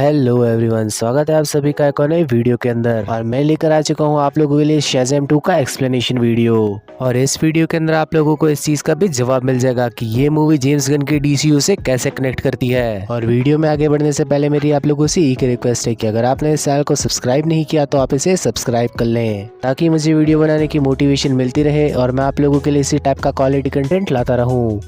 Hello everyone, स्वागत है आप सभी का एक और नई वीडियो के अंदर। और मैं लेकर आ चुका हूँ आप लोगों के लिए शज़ैम 2 का एक्सप्लेनेशन वीडियो। और इस वीडियो के अंदर आप लोगों को इस चीज का भी जवाब मिल जाएगा कि ये मूवी जेम्स गन के डीसीयू से कैसे कनेक्ट करती है। और वीडियो में आगे बढ़ने से पहले मेरी आप लोगों से एक रिक्वेस्ट है कि अगर आपने इस चैनल को सब्सक्राइब नहीं किया तो आप इसे सब्सक्राइब कर लें, ताकि मुझे वीडियो बनाने की मोटिवेशन मिलती रहे और मैं आप लोगों के लिए इसी टाइप का क्वालिटी कंटेंट लाता रहूँ।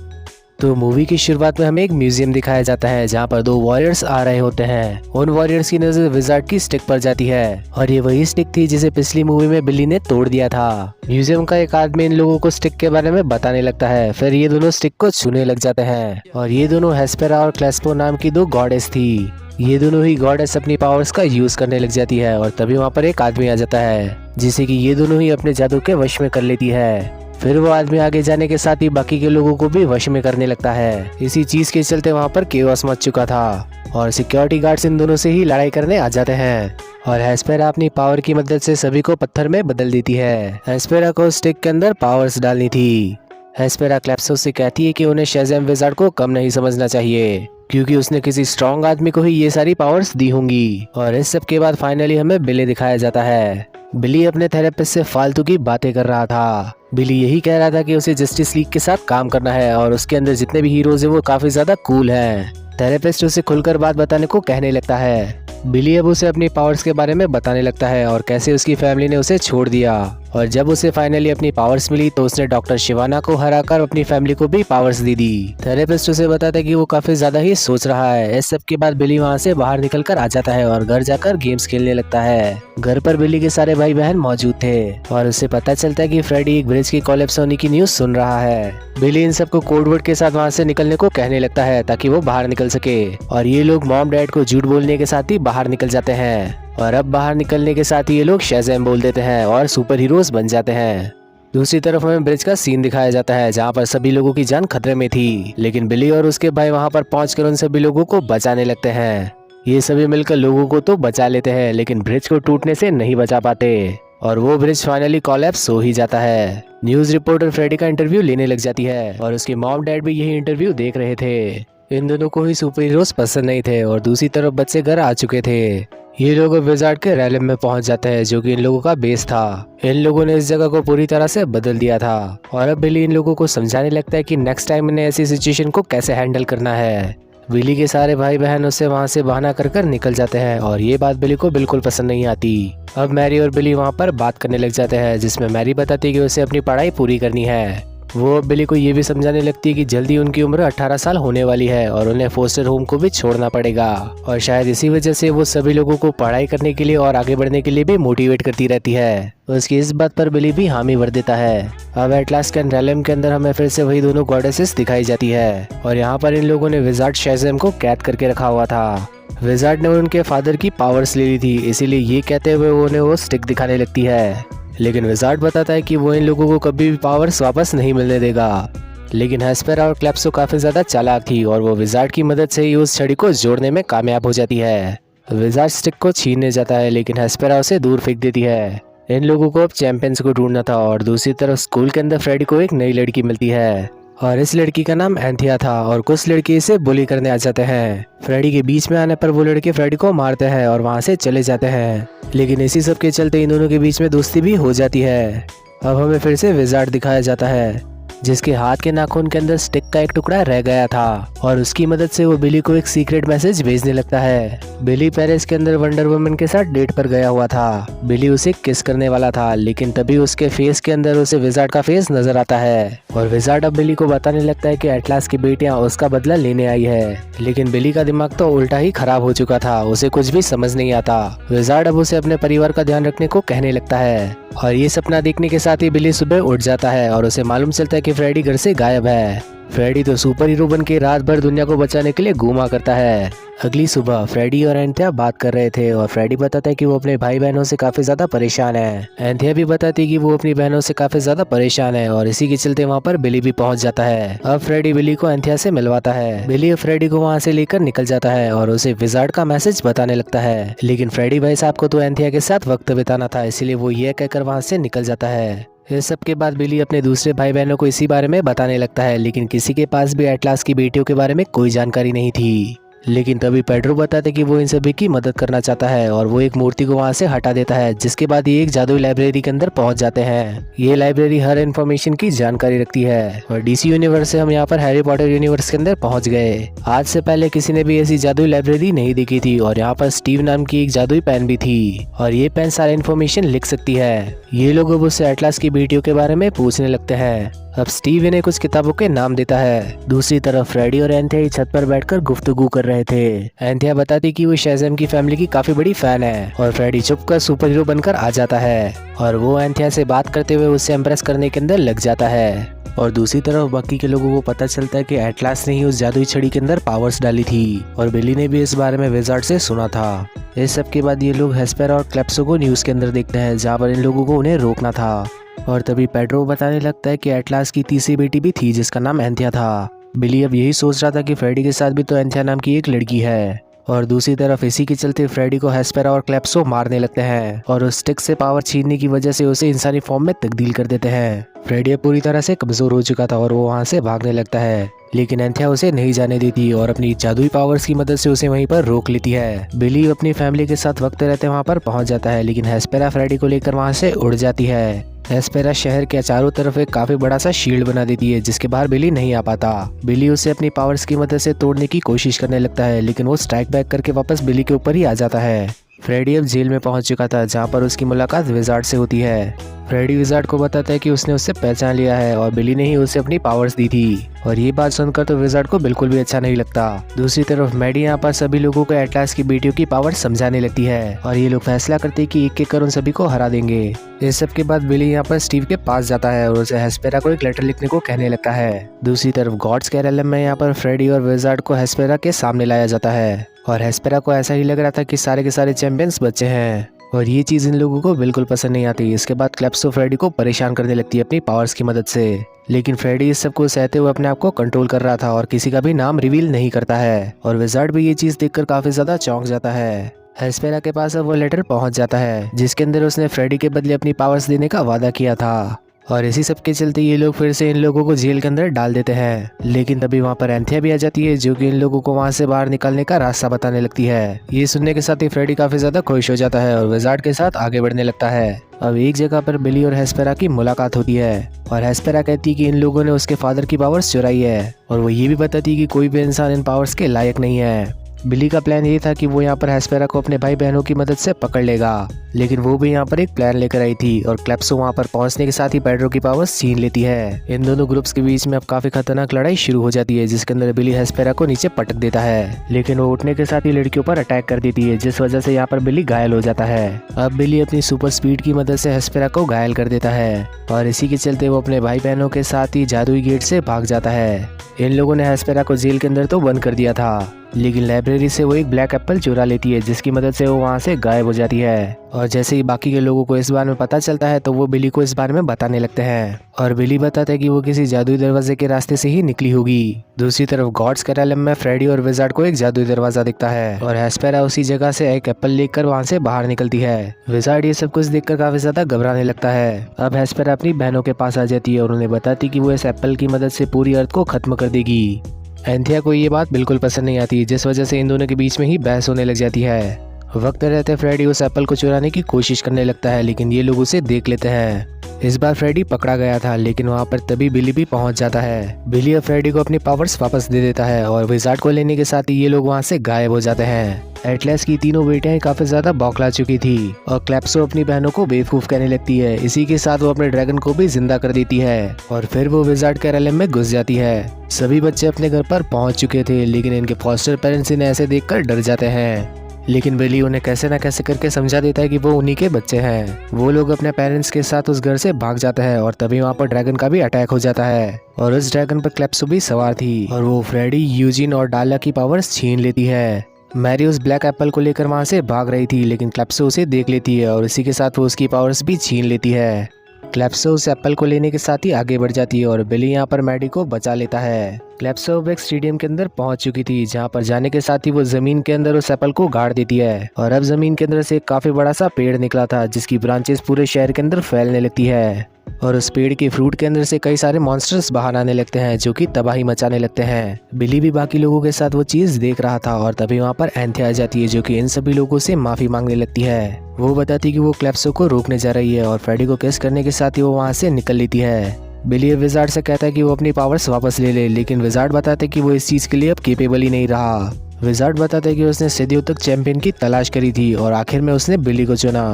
तो मूवी की शुरुआत में हमें एक म्यूजियम दिखाया जाता है जहाँ पर दो वॉरियर्स आ रहे होते हैं। उन वॉरियर्स की नजर विजार्ड की स्टिक पर जाती है और ये वही स्टिक थी जिसे पिछली मूवी में बिली ने तोड़ दिया था। म्यूजियम का एक आदमी इन लोगों को स्टिक के बारे में बताने लगता है। फिर ये दोनों स्टिक को छूने लग जाते हैं और ये दोनों हेस्पेरा और क्लेस्पो नाम की दो गॉडेस थी। ये दोनों ही गॉडेस अपनी पावर्स का यूज करने लग जाती है और तभी वहाँ पर एक आदमी आ जाता है जिसे कि ये दोनों ही अपने जादू के वश में कर लेती है। फिर वो आदमी आगे जाने के साथ ही बाकी के लोगों को भी वश में करने लगता है। इसी चीज के चलते वहाँ पर केओस मच चुका था और सिक्योरिटी गार्ड्स इन दोनों से ही लड़ाई करने आ जाते हैं। और हेस्पेरा अपनी पावर की मदद से सभी को पत्थर में बदल देती है। हेस्पेरा को स्टिक के अंदर पावर्स डालनी थी। हेस्पेरा क्लेप्सो से कहती है कि उन्हें शज़ैम विजार्ड को कम नहीं समझना चाहिए, क्योंकि उसने किसी स्ट्रॉन्ग आदमी को ही ये सारी पावर्स दी होंगी। और इस सब के बाद फाइनली हमें बिली दिखाया जाता है। बिली अपने थेरेपिस्ट से फालतू की बातें कर रहा था। बिली यही कह रहा था कि उसे जस्टिस लीग के साथ काम करना है और उसके अंदर जितने भी हीरोज हैं वो काफी ज्यादा कूल हैं। थेरेपिस्ट उसे खुलकर बात बताने को कहने लगता है। बिली अब उसे अपनी पावर्स के बारे में बताने लगता है और कैसे उसकी फैमिली ने उसे छोड़ दिया। और जब उसे फाइनली अपनी पावर्स मिली तो उसने डॉक्टर शिवाना को हराकर अपनी फैमिली को भी पावर्स दे दी। थेरेपिस्ट उसे बताता है कि वो काफी ज्यादा ही सोच रहा है। इस सब के बाद बिली वहाँ से बाहर निकल कर आ जाता है और घर जाकर गेम्स खेलने लगता है। घर पर बिली के सारे भाई बहन मौजूद थे और उसे पता चलता है कि फ्रेडी एक ब्रिज की कोलैप्स होने की न्यूज सुन रहा है। बिली इन सबको कोडवर्ड के साथ वहाँ से निकलने को कहने लगता है ताकि वो बाहर निकल सके। और ये लोग मॉम डैड को झूठ बोलने के साथ ही बाहर निकल जाते हैं। और अब बाहर निकलने के साथ ही ये लोग शज़ैम बोल देते हैं और सुपर हीरोज बन जाते हैं। दूसरी तरफ हमें ब्रिज का सीन दिखाया जाता है जहाँ पर सभी लोगों की जान खतरे में थी, लेकिन बिली और उसके भाई वहाँ पर पहुंचकर उन सभी लोगों को बचाने लगते हैं। ये सभी मिलकर लोगों को तो बचा लेते हैं, लेकिन ब्रिज को टूटने से नहीं बचा पाते और वो ब्रिज फाइनली कोलैप्स हो ही जाता है। न्यूज रिपोर्टर फ्रेडी का इंटरव्यू लेने लग जाती है और उसके मॉम डैड भी यही इंटरव्यू देख रहे थे। इन दोनों को ही सुपर हीरोज पसंद नहीं थे और दूसरी तरफ बच्चे घर आ चुके थे। ये लोग विजार्ड के रैलम में पहुंच जाते हैं जो कि इन लोगों का बेस था। इन लोगों ने इस जगह को पूरी तरह से बदल दिया था और अब बिली इन लोगों को समझाने लगता है कि नेक्स्ट टाइम इन्हें ऐसी सिचुएशन को कैसे हैंडल करना है। बिली के सारे भाई बहन उससे वहाँ से बहाना कर कर निकल जाते हैं और ये बात बिली को बिल्कुल पसंद नहीं आती। अब मैरी और बिली वहाँ पर बात करने लग जाते हैं जिसमें मैरी बताती है कि उसे अपनी पढ़ाई पूरी करनी है। वो अब बिली को ये भी समझाने लगती है कि जल्दी उनकी उम्र 18 साल होने वाली है और उन्हें फोस्टर होम को भी छोड़ना पड़ेगा। और शायद इसी वजह से वो सभी लोगों को पढ़ाई करने के लिए और आगे बढ़ने के लिए भी मोटिवेट करती रहती है। उसकी इस बात पर बिली भी हामी भर देता है। अब एटलास के रैलम के अंदर हमें फिर से वही दोनों गॉडेसेस दिखाई जाती है और यहाँ पर इन लोगों ने विजार्ड शज़ैम को कैद करके रखा हुआ था। विजार्ड ने उनके फादर की पावर्स ले ली थी, इसीलिए ये कहते हुए उन्हें वो स्टिक दिखाने लगती है। लेकिन विजार्ड बताता है कि वो इन लोगों को कभी भी पावर्स वापस नहीं मिलने देगा। लेकिन हेस्पेरा और क्लेप्सो काफी ज्यादा चालाक थी और वो विजार्ड की मदद से ही उस छड़ी को जोड़ने में कामयाब हो जाती है। विजार्ड स्टिक को छीनने जाता है लेकिन हेस्पेरा उसे दूर फेंक देती है। इन लोगों को अब चैंपियंस को ढूंढना था और दूसरी तरफ स्कूल के अंदर फ्रेडी को एक नई लड़की मिलती है और इस लड़की का नाम एंथिया था और कुछ लड़के इसे बुली करने आ जाते हैं। फ्रेडी के बीच में आने पर वो लड़के फ्रेडी को मारते हैं और वहाँ से चले जाते हैं, लेकिन इसी सब के चलते इन दोनों के बीच में दोस्ती भी हो जाती है। अब हमें फिर से विजार्ड दिखाया जाता है जिसके हाथ के नाखून के अंदर स्टिक का एक टुकड़ा रह गया था और उसकी मदद से वो बिली को एक सीक्रेट मैसेज भेजने लगता है। बिली पेरिस के अंदर वंडर वुमन के साथ डेट पर गया हुआ था। बिली उसे किस करने वाला था, लेकिन तभी उसके फेस के अंदर उसे विजार्ड का फेस नजर आता है और विजार्ड अब बिली को बताने लगता है कि एटलास की बेटियां उसका बदला लेने आई है। लेकिन बिली का दिमाग तो उल्टा ही खराब हो चुका था, उसे कुछ भी समझ नहीं आता। विजार्ड अब उसे अपने परिवार का ध्यान रखने को कहने लगता है और ये सपना देखने के साथ ही बिली सुबह उठ जाता है और उसे मालूम चलता है कि फ्रेडी घर से गायब है। फ्रेडी तो सुपर हीरो बन के रात भर दुनिया को बचाने के लिए घूमा करता है। अगली सुबह फ्रेडी और एंथिया बात कर रहे थे और फ्रेडी बताता है कि वो अपने भाई बहनों से काफी ज्यादा परेशान है। एंथिया भी बताती है कि वो अपनी बहनों से काफी ज्यादा परेशान है और इसी के चलते वहाँ पर बिली भी पहुंच जाता है। अब फ्रेडी बिली को एंथिया से मिलवाता है। बिली फ्रेडी को वहाँ से लेकर निकल जाता है और उसे विजार्ड का मैसेज बताने लगता है, लेकिन फ्रेडी भाई साहब को तो एंथिया के साथ वक्त बिताना था, इसीलिए वो ये कहकर वहाँ से निकल जाता है। इस सब के बाद बिली अपने दूसरे भाई बहनों को इसी बारे में बताने लगता है, लेकिन किसी के पास भी एटलास की बेटियों के बारे में कोई जानकारी नहीं थी। लेकिन तभी पेड्रो बताता है कि वो इन सभी की मदद करना चाहता है और वो एक मूर्ति को वहाँ से हटा देता है, जिसके बाद ये एक जादुई लाइब्रेरी के अंदर पहुंच जाते हैं। ये लाइब्रेरी हर इन्फॉर्मेशन की जानकारी रखती है और डीसी यूनिवर्स से हम यहाँ पर हैरी पॉटर यूनिवर्स के अंदर पहुंच गए। आज से पहले किसी ने भी ऐसी जादुई लाइब्रेरी नहीं देखी थी और यहाँ पर स्टीव नाम की एक जादुई पेन भी थी और ये पेन सारी इन्फॉर्मेशन लिख सकती है। ये लोग अब उससे एटलास की बेटियों के बारे में पूछने लगते हैं। अब स्टीव इन्हें कुछ किताबों के नाम देता है। दूसरी तरफ फ्रेडी और एंथिया छत पर बैठकर गुफ्तगू कर रहे थे। एंथिया बताती कि वो शेज़ैम की फैमिली की काफी बड़ी फैन है और फ्रेडी चुपकर सुपर हीरो बनकर आ जाता है और वो एंथिया से बात करते हुए उससे इम्प्रेस करने के अंदर लग जाता है। और दूसरी तरफ बाकी के लोगों को पता चलता है कि एटलास ने ही उस जादुई छड़ी के अंदर पावर्स डाली थी और बिली ने भी इस बारे में विजार्ड से सुना था। इस सब के बाद ये लोग हेस्पेरा और क्लेप्सो को न्यूज के अंदर देखते हैं, जहाँ पर इन लोगों को उन्हें रोकना था। और तभी पेड्रो बताने लगता है कि एटलास की तीसरी बेटी भी थी जिसका नाम एंथिया था। बिली अब यही सोच रहा था कि फ्रेडी के साथ भी तो एंथिया नाम की एक लड़की है। और दूसरी तरफ इसी के चलते फ्रेडी को हेस्पेरा और क्लेप्सो मारने लगते हैं और उस स्टिक से पावर छीनने की वजह से उसे इंसानी फॉर्म में तब्दील कर देते हैं। फ्रेडी पूरी तरह से कमजोर हो चुका था और वो वहाँ से भागने लगता है, लेकिन एंथिया उसे नहीं जाने देती और अपनी जादुई पावर्स की मदद से उसे वहीं पर रोक लेती है। बिली अपनी फैमिली के साथ वक्त रहते वहाँ पर पहुँच जाता है, लेकिन हेस्पेरा फ्रेडी को लेकर वहाँ से उड़ जाती है। हेस्पेरा शहर के चारों तरफ एक काफी बड़ा सा शील्ड बना देती है, जिसके बाहर बिली नहीं आ पाता। बिली उसे अपनी पावर्स की मदद से तोड़ने की कोशिश करने लगता है, लेकिन वो स्ट्राइक बैक करके वापस बिली के ऊपर ही आ जाता है। फ्रेडी अब जेल में पहुंच चुका था, जहां पर उसकी मुलाकात विजार्ड से होती है। फ्रेडी विजार्ड को बताता है कि उसने उससे पहचान लिया है और बिली ने ही उसे अपनी पावर्स दी थी और ये बात सुनकर तो विजार्ड को बिल्कुल भी अच्छा नहीं लगता। दूसरी तरफ मैडी यहाँ पर सभी लोगों को एटलास की बेटियों की पावर समझाने लगती है और ये लोग फैसला करते हैं कि एक एक कर उन सभी को हरा देंगे। इस सब के बाद बिली यहाँ पर स्टीव के पास जाता है और उसे हेस्पेरा को एक लेटर लिखने को कहने लगता है। दूसरी तरफ गॉड्स कैरलम में यहाँ पर फ्रेडी और विजार्ड को हेस्पेरा के सामने लाया जाता है और हेस्पेरा को ऐसा ही लग रहा था कि सारे के सारे चैंपियंस बच्चे हैं और ये चीज इन लोगों को बिल्कुल पसंद नहीं आती। इसके बाद क्लेप्सो फ्रेडी को परेशान करने लगती है अपनी पावर्स की मदद से, लेकिन फ्रेडी इस सब को सहते हुए अपने आप को कंट्रोल कर रहा था और किसी का भी नाम रिवील नहीं करता है और विजार्ड भी ये चीज देखकर काफी ज्यादा चौंक जाता है। हेस्पेरा के पास अब वो लेटर पहुंच जाता है जिसके अंदर उसने फ्रेडी के बदले अपनी पावर्स देने का वादा किया था और इसी सब के चलते ये लोग फिर से इन लोगों को जेल के अंदर डाल देते हैं। लेकिन तभी वहाँ पर एंथिया भी आ जाती है जो कि इन लोगों को वहाँ से बाहर निकलने का रास्ता बताने लगती है। ये सुनने के साथ ही फ्रेडी काफी ज्यादा खुश हो जाता है और विजार्ड के साथ आगे बढ़ने लगता है। अब एक जगह पर बिली और हेस्पेरा की मुलाकात होती है और हेस्पेरा कहती है कि इन लोगों ने उसके फादर की पावर्स चुराई है और वो ये भी बताती है कि कोई भी इंसान इन पावर्स के लायक नहीं है। बिली का प्लान ये था कि वो यहाँ पर हेस्पेरा को अपने भाई बहनों की मदद से पकड़ लेगा, लेकिन वो भी यहाँ पर एक प्लान लेकर आई थी और क्लेप्सो वहाँ पर पहुँचने के साथ ही पेड्रो की पावर्स छीन लेती है। इन दोनों ग्रुप्स के बीच में अब काफी खतरनाक लड़ाई शुरू हो जाती है, जिसके अंदर बिली हेस्पेरा को नीचे पटक देता है, लेकिन वो उठने के साथ ही लड़कियों पर अटैक कर देती है, जिस वजह से यहाँ पर बिली घायल हो जाता है। अब बिली अपनी सुपर स्पीड की मदद से हेस्पेरा को घायल कर देता है और इसी के चलते वो अपने भाई बहनों के साथ ही जादुई गेट से भाग जाता है। इन लोगों ने हेस्पेरा को जेल के अंदर तो बंद कर दिया था, लेकिन लाइब्रेरी से वो एक ब्लैक एप्पल चुरा लेती है, जिसकी मदद से वो वहाँ से गायब हो जाती है। और जैसे ही बाकी के लोगों को इस बारे में पता चलता है तो वो बिली को इस बारे में बताने लगते हैं और बिली बताता है कि वो किसी जादुई दरवाजे के रास्ते से ही निकली होगी। दूसरी तरफ गॉड्स कैरलम में फ्रेडी और विजार्ड को एक जादुई दरवाजा दिखता है और हेस्पेरा उसी जगह से एक एप्पल लेकर वहाँ से बाहर निकलती है। विजार्ड ये सब कुछ देखकर काफी ज्यादा घबराने लगता है। अब हेस्पेरा अपनी बहनों के पास आ जाती है और उन्हें बताती कि वो इस एप्पल की मदद से पूरी अर्थ को खत्म कर देगी। एंथिया को ये बात बिल्कुल पसंद नहीं आती, जिस वजह से इन दोनों के बीच में ही बहस होने लग जाती है। वक्त रहते फ्रेडी उस एप्पल को चुराने की कोशिश करने लगता है, लेकिन ये लोग उसे देख लेते हैं। इस बार फ्रेडी पकड़ा गया था, लेकिन वहाँ पर तभी बिली भी पहुँच जाता है। बिली अब फ्रेडी को अपनी पावर्स वापस दे देता है और विजार्ड को लेने के साथ ही ये लोग वहाँ से गायब हो जाते हैं। एटलास की तीनों बेटियां काफी ज्यादा बौखला चुकी थी और क्लेप्सो अपनी बहनों को बेवकूफ कहने लगती है। इसी के साथ वो अपने ड्रैगन को भी जिंदा कर देती है और फिर वो विजार्ड कैरलम में घुस जाती है। सभी बच्चे अपने घर पर पहुंच चुके थे, लेकिन इनके फॉस्टर पेरेंट्स इन्हें ऐसे देखकर डर जाते हैं, लेकिन बिली उन्हें कैसे न कैसे करके समझा देता है कि वो उन्हीं के बच्चे हैं। वो लोग अपने पेरेंट्स के साथ उस घर से भाग जाते हैं और तभी वहाँ पर ड्रैगन का भी अटैक हो जाता है और उस ड्रैगन पर क्लेप्सो भी सवार थी और वो फ्रेडी, यूजिन और डाला की पावर्स छीन लेती है। मैरी उस ब्लैक एप्पल को लेकर वहाँ से भाग रही थी, लेकिन क्लेप्सो उसे देख लेती है और इसी के साथ वो उसकी पावर्स भी छीन लेती है। क्लेप्सो उस एप्पल को लेने के साथ ही आगे बढ़ जाती है और बिली यहाँ पर मैडी को बचा लेता है। क्लेप्सो अब एक स्टेडियम के अंदर पहुंच चुकी थी, जहां पर जाने के साथ ही वो जमीन के अंदर उस एप्पल को गाड़ देती है और अब जमीन के अंदर से एक काफी बड़ा सा पेड़ निकला था, जिसकी ब्रांचेस पूरे शहर के अंदर फैलने लगती है और उस पेड़ के फ्रूट के अंदर से कई सारे मॉन्स्टर्स बाहर आने लगते हैं, जो कि तबाही मचाने लगते हैं। बिली भी बाकी लोगों के साथ वो चीज देख रहा था और तभी वहाँ पर एंथिया आ जाती है, जो कि इन सभी लोगों से माफी मांगने लगती है। वो बताती है कि वो क्लेप्सो को रोकने जा रही है और फ्रेडी को किस करने के साथ ही वो वहाँ से निकल लेती है। बिली विजार्ड से कहता है कि वो अपनी पावर्स वापस ले ले, लेकिन विजार्ड बताते कि वो इस चीज के लिए अब केपेबल ही नहीं रहा। विजार्ड बताते हैं कि उसने सदियों तक चैंपियन की तलाश करी थी और आखिर में उसने बिली को चुना।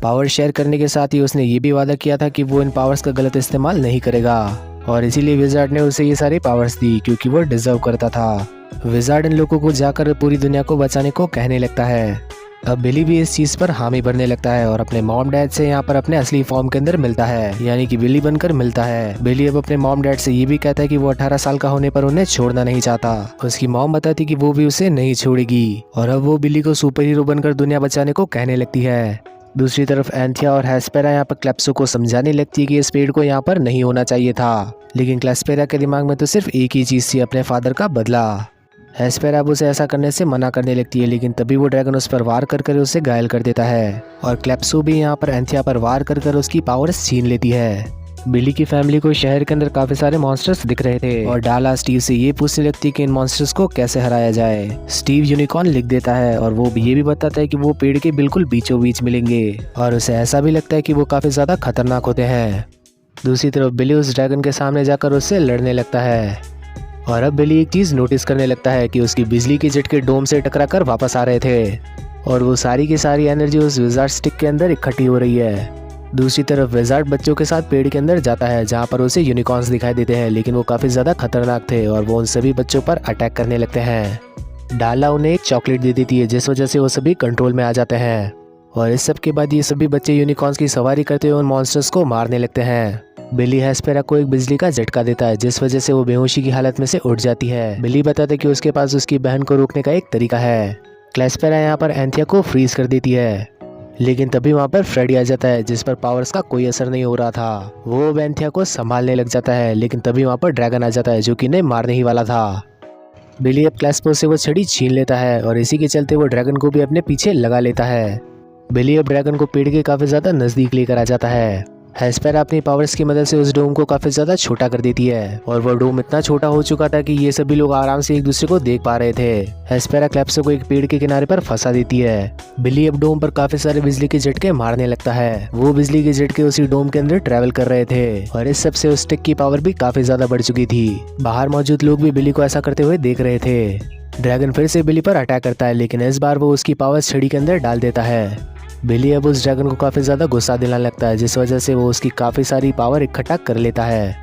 पावर शेयर करने के साथ ही उसने ये भी वादा किया था कि वो इन पावर्स का गलत इस्तेमाल नहीं करेगा और इसीलिए विजार्ड ने उसे ये सारी पावर्स दी, क्योंकि वो डिजर्व करता था। विजार्ड इन लोगों को जाकर पूरी दुनिया को बचाने को कहने लगता है। अब बिली भी इस चीज पर हामी भरने लगता है और अपने मॉम डैड से यहाँ पर अपने असली फॉर्म के अंदर मिलता है, यानी कि बिली बनकर मिलता है। बिली अब अपने मॉम डैड से ये भी कहता है कि वो 18 साल का होने पर उन्हें छोड़ना नहीं चाहता। उसकी मॉम बताती कि वो भी उसे नहीं छोड़ेगी और अब वो बिली को सुपर हीरो बनकर दुनिया बचाने को कहने लगती है। दूसरी तरफ एंथिया और हेस्पेरा यहाँ पर क्लेप्सो को समझाने लगती है कि इस पेड़ को यहाँ पर नहीं होना चाहिए था, लेकिन क्लेस्पेरा के दिमाग में तो सिर्फ एक ही चीज थी, अपने फादर का बदला। हेस्पेरा अब उसे ऐसा करने से मना करने लगती है, लेकिन तभी वो ड्रैगन उस पर वार कर उसे घायल कर देता है और क्लेप्सो भी यहाँ पर एंथिया पर वार कर उसकी पावर्स छीन लेती है। बिली की फैमिली को शहर के अंदर काफी सारे मॉन्स्टर्स दिख रहे थे और डाला स्टीव से ये पूछने लगती है कि इन मॉन्स्टर्स को कैसे हराया जाए। स्टीव यूनिकॉर्न लिख देता है और वो ये भी बताता है कि वो पेड़ के बिल्कुल बीचों बीच मिलेंगे और उसे ऐसा भी लगता है कि वो काफी ज्यादा खतरनाक होते हैं। दूसरी तरफ बिली उस ड्रैगन के सामने जाकर उससे लड़ने लगता है और अब बिली एक चीज नोटिस करने लगता है कि उसकी बिजली के झटके डोम से टकराकर वापस आ रहे थे और वो सारी की सारी एनर्जी उस विजार्ड स्टिक के अंदर इकट्ठी हो रही है। दूसरी तरफ विजार्ड बच्चों के साथ पेड़ के अंदर जाता है, जहाँ पर उसे यूनिकॉर्न्स दिखाई देते हैं, लेकिन वो काफी ज्यादा खतरनाक थे और वो उन सभी बच्चों पर अटैक करने लगते हैं। डाला उन्हें एक चॉकलेट दे देती है, जिस वजह से वो सभी कंट्रोल में आ जाते हैं और इस सब के बाद ये सभी बच्चे यूनिकॉर्न्स की सवारी करते हुए उन मॉन्स्टर्स को मारने लगते हैं। बिली हेस्पेरा को एक बिजली का झटका देता है, जिस वजह से वो बेहोशी की हालत में से उठ जाती है। बिली बताता है कि उसके पास उसकी बहन को रोकने का एक तरीका है। क्लेस्पेरा यहाँ पर एंथिया को फ्रीज कर देती है, लेकिन तभी वहाँ पर फ्रेडी आ जाता है, जिस पर पावर्स का कोई असर नहीं हो रहा था। वो एंथिया को संभालने लग जाता है, लेकिन तभी वहाँ पर ड्रैगन आ जाता है, जो कि इन्हें मारने ही वाला था। बिली अब क्लेस्पो से वो छड़ी छीन लेता है और इसी के चलते वो ड्रैगन को भी अपने पीछे लगा लेता है। बिली अब ड्रैगन को पेड़ के काफी ज्यादा नजदीक लेकर आ जाता है। हेस्पेरा अपनी पावर्स की मदद से उस डोम को काफी ज्यादा छोटा कर देती है और वो डोम इतना छोटा हो चुका था कि ये सभी लोग आराम से एक दूसरे को देख पा रहे थे। हेस्पेरा क्लेप्सो को एक पेड़ के किनारे पर फंसा देती है। बिली अब डोम पर काफी सारे बिजली के झटके मारने लगता है। वो बिजली के झटके उसी डोम के अंदर ट्रेवल कर रहे थे और इस सबसे उस स्टिक की पावर भी काफी ज्यादा बढ़ चुकी थी। बाहर मौजूद लोग भी बिली को ऐसा करते हुए देख रहे थे। ड्रैगन फिर से बिली पर अटैक करता है, लेकिन इस बार वो उसकी पावर छड़ी के अंदर डाल देता है। बिली अब उस ड्रैगन को काफी ज्यादा गुस्सा दिलाने लगता है, जिस वजह से वो उसकी काफी सारी पावर इकट्ठा कर लेता है।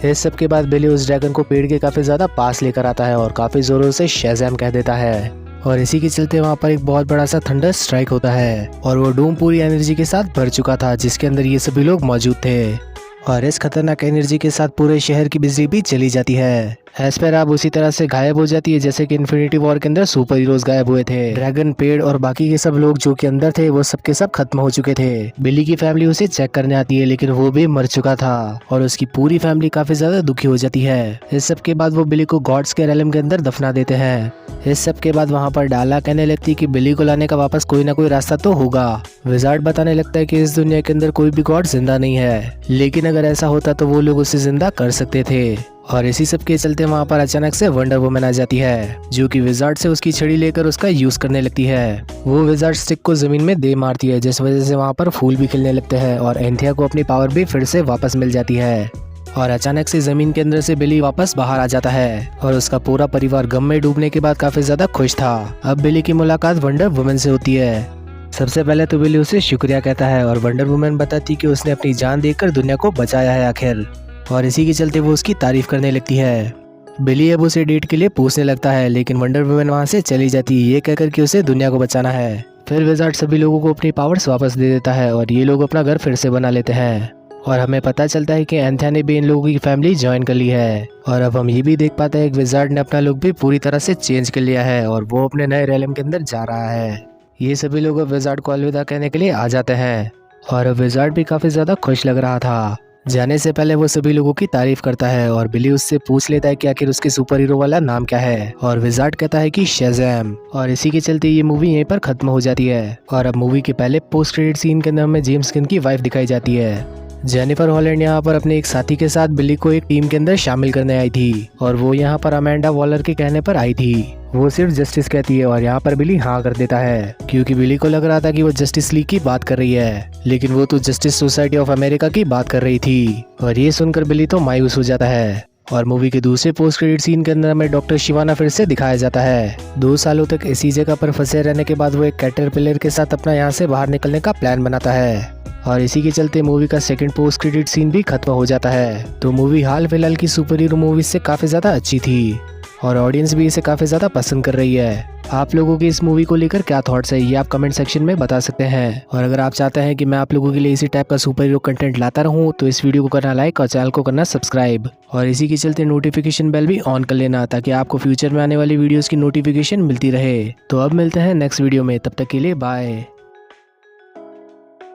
इस सब के बाद बिली उस ड्रैगन को पेड़ के काफी ज्यादा पास लेकर आता है और काफी जोरों से शज़ैम कह देता है और इसी के चलते वहाँ पर एक बहुत बड़ा सा थंडर स्ट्राइक होता है और वो डूम पूरी एनर्जी के साथ भर चुका था, जिसके अंदर ये सभी लोग मौजूद थे और इस खतरनाक एनर्जी के साथ पूरे शहर की बिजली भी चली जाती है। हेस्पेरा अब उसी तरह से गायब हो जाती है जैसे कि इन्फिनिटी वॉर के अंदर सुपर हीरोज गायब हुए थे। ड्रैगन, पेड़ और बाकी के सब लोग जो कि अंदर थे वो सब के सब खत्म हो चुके थे। बिली की फैमिली उसे चेक करने आती है, लेकिन वो भी मर चुका था और उसकी पूरी फैमिली काफी ज्यादा दुखी हो जाती है। इस सब के बाद वो बिली को गॉड्स के रेलम के अंदर दफना देते हैं। इस सब के बाद वहाँ पर डाला कहने लगती है कि बिली को लाने का वापस कोई ना कोई रास्ता तो होगा। विजार्ड बताने लगता है कि इस दुनिया के अंदर कोई भी गॉड जिंदा नहीं है, लेकिन अगर ऐसा होता तो वो लोग उसे जिंदा कर सकते थे। और इसी सब के चलते वहाँ पर अचानक से वंडर वुमन आ जाती है, जो कि विजार्ड से उसकी छड़ी लेकर उसका यूज करने लगती है। वो विजार्ड स्टिक को जमीन में दे मारती है, जिस वजह से वहाँ पर फूल भी खिलने लगते हैं और एंथिया को अपनी पावर भी फिर से वापस मिल जाती है। और अचानक से जमीन के अंदर से बिली वापस बाहर आ जाता है और उसका पूरा परिवार गम में डूबने के बाद काफी ज्यादा खुश था। अब बिली की मुलाकात वंडर वुमन से होती है। सबसे पहले तो बिली उसे शुक्रिया कहता है और वंडर वुमन बताती कि उसने अपनी जान देकर दुनिया को बचाया है आखिर, और इसी के चलते वो उसकी तारीफ करने लगती है। बिली अब उसे डेट के लिए पूछने लगता है, लेकिन वंडर वुमन वहाँ से चली जाती है ये कहकर कि उसे दुनिया को बचाना है। फिर विजार्ड सभी लोगों को अपनी पावर्स वापस दे देता है और ये लोग अपना घर फिर से बना लेते हैं। और हमें पता चलता है कि एंथिया ने भी इन लोगों की फैमिली ज्वाइन कर ली है। और अब हम ये भी देख पाते हैं कि विजार्ड ने अपना लुक भी पूरी तरह से चेंज कर लिया है और वो अपने नए रेलम के अंदर जा रहा है। ये सभी लोग अब विजार्ड को अलविदा कहने के लिए आ जाते हैं और विजार्ड भी काफी ज्यादा खुश लग रहा था। जाने से पहले वो सभी लोगों की तारीफ करता है और बिली उससे पूछ लेता है कि आखिर उसके सुपर हीरो वाला नाम क्या है, और विजार्ड कहता है कि शेज़ैम। और इसी के चलते ये मूवी यहीं पर खत्म हो जाती है। और अब मूवी के पहले पोस्ट क्रेडिट सीन के अंदर हमें जेम्स गन की वाइफ दिखाई जाती है। जेनिफर हॉलैंड यहाँ पर अपने एक साथी के साथ बिली को एक टीम के अंदर शामिल करने आई थी, और वो यहाँ पर अमेंडा वॉलर के कहने पर आई थी। वो सिर्फ जस्टिस कहती है और यहाँ पर बिली हाँ कर देता है, क्योंकि बिली को लग रहा था कि वो जस्टिस लीग की बात कर रही है, लेकिन वो तो जस्टिस सोसाइटी ऑफ अमेरिका की बात कर रही थी। और ये सुनकर बिली तो मायूस हो जाता है। और मूवी के दूसरे पोस्ट क्रेडिट सीन के अंदर हमें डॉक्टर शिवाना फिर से दिखाया जाता है। 2 सालों तक इसी जगह पर फंसे रहने के बाद वो एक कैटरपिलर के साथ अपना यहाँ से बाहर निकलने का प्लान बनाता है, और इसी के चलते मूवी का सेकंड पोस्ट क्रेडिट सीन भी खत्म हो जाता है। तो मूवी हाल फिलहाल की सुपर हीरो मूवीज से काफी ज्यादा अच्छी थी, और ऑडियंस भी इसे काफी ज्यादा पसंद कर रही है। आप लोगों की इस मूवी को लेकर क्या थॉट्स है, ये आप कमेंट सेक्शन में बता सकते हैं। और अगर आप चाहते हैं कि मैं आप लोगों के लिए इसी टाइप का सुपर हीरो कंटेंट लाता रहूं, तो इस वीडियो को करना लाइक और चैनल को करना सब्सक्राइब, और इसी के चलते नोटिफिकेशन बेल भी ऑन कर लेना, ताकि आपको फ्यूचर में आने वाली वीडियोस की नोटिफिकेशन मिलती रहे। तो अब मिलते हैं नेक्स्ट वीडियो में, तब तक के लिए बाय।